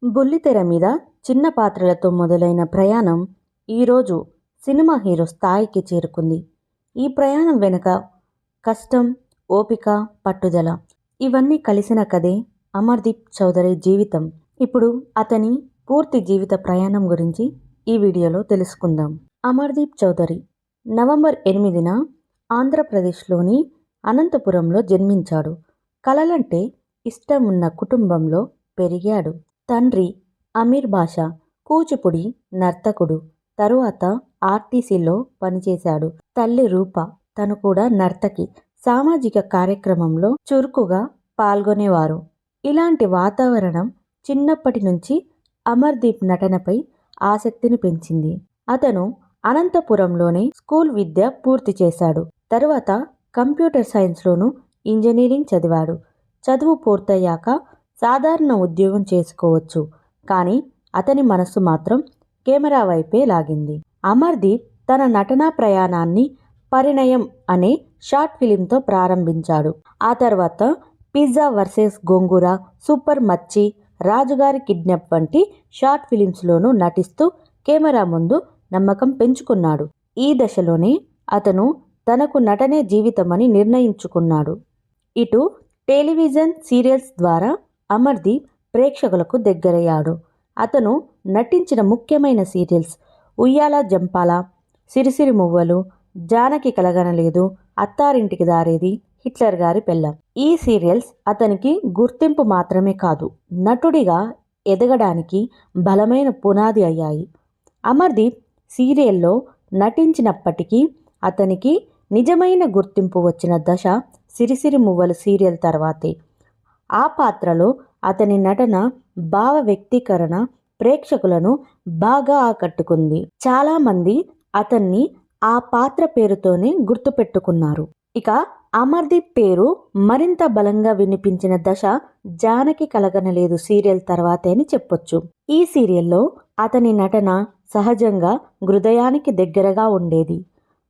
బుల్లితెర మీద చిన్న పాత్రలతో మొదలైన ప్రయాణం ఈరోజు సినిమా హీరో స్థాయికి చేరుకుంది. ఈ ప్రయాణం వెనుక కష్టం, ఓపిక, పట్టుదల ఇవన్నీ కలిసిన కథే అమర్దీప్ చౌదరి జీవితం. ఇప్పుడు అతని పూర్తి జీవిత ప్రయాణం గురించి ఈ వీడియోలో తెలుసుకుందాం. అమర్దీప్ చౌదరి నవంబర్ 8న ఆంధ్రప్రదేశ్లోని అనంతపురంలో జన్మించాడు. కళలంటే ఇష్టం ఉన్న కుటుంబంలో పెరిగాడు. తండ్రి అమీర్ బాషా కూచిపూడి నర్తకుడు. తరువాత ఆర్టీసీలో పనిచేశాడు. తల్లి రూప తను కూడా నర్తకి. సామాజిక కార్యక్రమంలో చురుకుగా పాల్గొనేవారు. ఇలాంటి వాతావరణం చిన్నప్పటి నుంచి అమర్దీప్ నటనపై ఆసక్తిని పెంచింది. అతను అనంతపురంలోనే స్కూల్ విద్య పూర్తి చేశాడు. తరువాత కంప్యూటర్ సైన్స్లోనూ ఇంజనీరింగ్ చదివాడు. చదువు పూర్తయ్యాక సాధారణ ఉద్యోగం చేసుకోవచ్చు, కానీ అతని మనస్సు మాత్రం కెమెరా వైపే లాగింది. అమర్దీప్ తన నటనా ప్రయాణాన్ని పరిణయం అనే షార్ట్ ఫిలింతో ప్రారంభించాడు. ఆ తర్వాత పిజ్జా వర్సెస్ గోంగూర, సూపర్ మచ్చి, రాజుగారి కిడ్నాప్ వంటి షార్ట్ ఫిలిమ్స్లోనూ నటిస్తూ కెమెరా ముందు నమ్మకం పెంచుకున్నాడు. ఈ దశలోనే అతను తనకు నటనే జీవితమని నిర్ణయించుకున్నాడు. ఇటు టెలివిజన్ సీరియల్స్ ద్వారా అమర్దీప్ ప్రేక్షకులకు దగ్గరయ్యాడు. అతను నటించిన ముఖ్యమైన సీరియల్స్ ఉయ్యాల జంపాల, సిరిసిరి మువ్వలు, జానకి కలగనలేదు, అత్తారింటికి దారేది, హిట్లర్ గారి పెళ్ళాం. ఈ సీరియల్స్ అతనికి గుర్తింపు మాత్రమే కాదు, నటుడిగా ఎదగడానికి బలమైన పునాది అయ్యాయి. అమర్దీప్ సీరియల్లో నటించినప్పటికీ అతనికి నిజమైన గుర్తింపు వచ్చిన దశ సిరిసిరి మువ్వలు సీరియల్ తర్వాతే. ఆ పాత్రలో అతని నటన, భావ వ్యక్తీకరణ ప్రేక్షకులను బాగా ఆకట్టుకుంది. చాలామంది అతన్ని ఆ పాత్ర పేరుతోనే గుర్తుపెట్టుకున్నారు. ఇక అమర్దీప్ పేరు మరింత బలంగా వినిపించిన దశ జానకి కలగనలేదు సీరియల్ తర్వాతే అని చెప్పొచ్చు. ఈ సీరియల్లో అతని నటన సహజంగా హృదయానికి దగ్గరగా ఉండేది.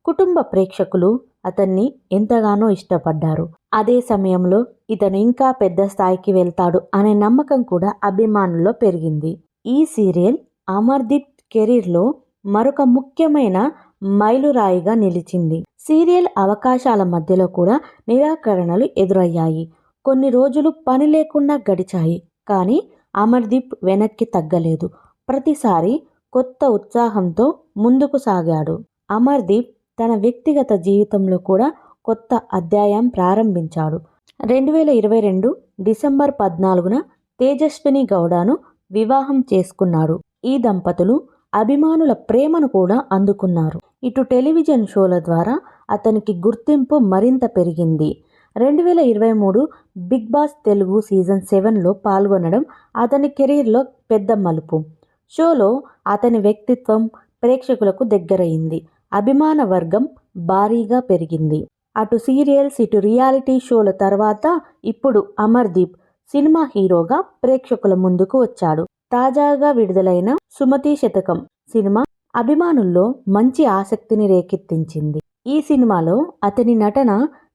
కుటుంబ ప్రేక్షకులు అతన్ని ఎంతగానో ఇష్టపడ్డారు. అదే సమయంలో ఇతను ఇంకా పెద్ద స్థాయికి వెళ్తాడు అనే నమ్మకం కూడా అభిమానుల్లో పెరిగింది. ఈ సీరియల్ అమర్దీప్ కెరీర్లో మరొక ముఖ్యమైన మైలురాయిగా నిలిచింది. సీరియల్ అవకాశాల మధ్యలో కూడా నిరాకరణలు ఎదురయ్యాయి. కొన్ని రోజులు పని లేకుండా గడిచాయి, కానీ అమర్దీప్ వెనక్కి తగ్గలేదు. ప్రతిసారి కొత్త ఉత్సాహంతో ముందుకు సాగాడు. అమర్దీప్ తన వ్యక్తిగత జీవితంలో కూడా కొత్త అధ్యాయం ప్రారంభించాడు. 2022 డిసెంబర్ 14న తేజస్విని గౌడను వివాహం చేసుకున్నాడు. ఈ దంపతులు అభిమానుల ప్రేమను కూడా అందుకున్నారు. ఇటు టెలివిజన్ షోల ద్వారా అతనికి గుర్తింపు మరింత పెరిగింది. 2023 బిగ్ బాస్ తెలుగు సీజన్ 7లో పాల్గొనడం అతని కెరీర్లో పెద్ద మలుపు. షోలో అతని వ్యక్తిత్వం ప్రేక్షకులకు దగ్గరయింది. అభిమాన వర్గం భారీగా పెరిగింది. అటు సీరియల్స్, ఇటు రియాలిటీ షోల తర్వాత ఇప్పుడు అమర్దీప్ సినిమా హీరోగా ప్రేక్షకుల ముందుకు వచ్చాడు. తాజాగా విడుదలైన సుమతి శతకం సినిమా అభిమానుల్లో మంచి ఆసక్తిని రేకెత్తించింది. ఈ సినిమాలో అతని నటన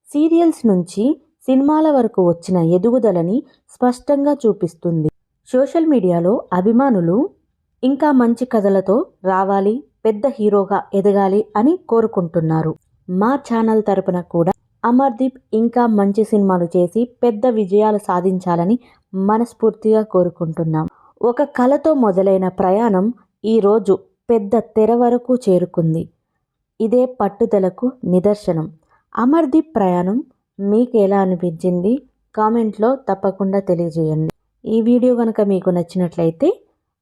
సీరియల్స్ నుంచి సినిమాల వరకు వచ్చిన ఎదుగుదలని స్పష్టంగా చూపిస్తుంది. సోషల్ మీడియాలో అభిమానులు ఇంకా మంచి కథలతో రావాలి, పెద్ద హీరోగా ఎదగాలి అని కోరుకుంటున్నారు. మా ఛానల్ తరపున కూడా అమర్దీప్ ఇంకా మంచి సినిమాలు చేసి పెద్ద విజయాలు సాధించాలని మనస్ఫూర్తిగా కోరుకుంటున్నాం. ఒక కళతో మొదలైన ప్రయాణం ఈరోజు పెద్ద తెర వరకు చేరుకుంది. ఇదే పట్టుదలకు నిదర్శనం. అమర్దీప్ ప్రయాణం మీకు ఎలా అనిపించింది? కామెంట్లో తప్పకుండా తెలియజేయండి. ఈ వీడియో కనుక మీకు నచ్చినట్లయితే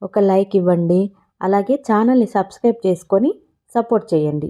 ఒక లైక్ ఇవ్వండి. అలాగే ఛానల్ని సబ్స్క్రైబ్ చేసుకొని సపోర్ట్ చేయండి.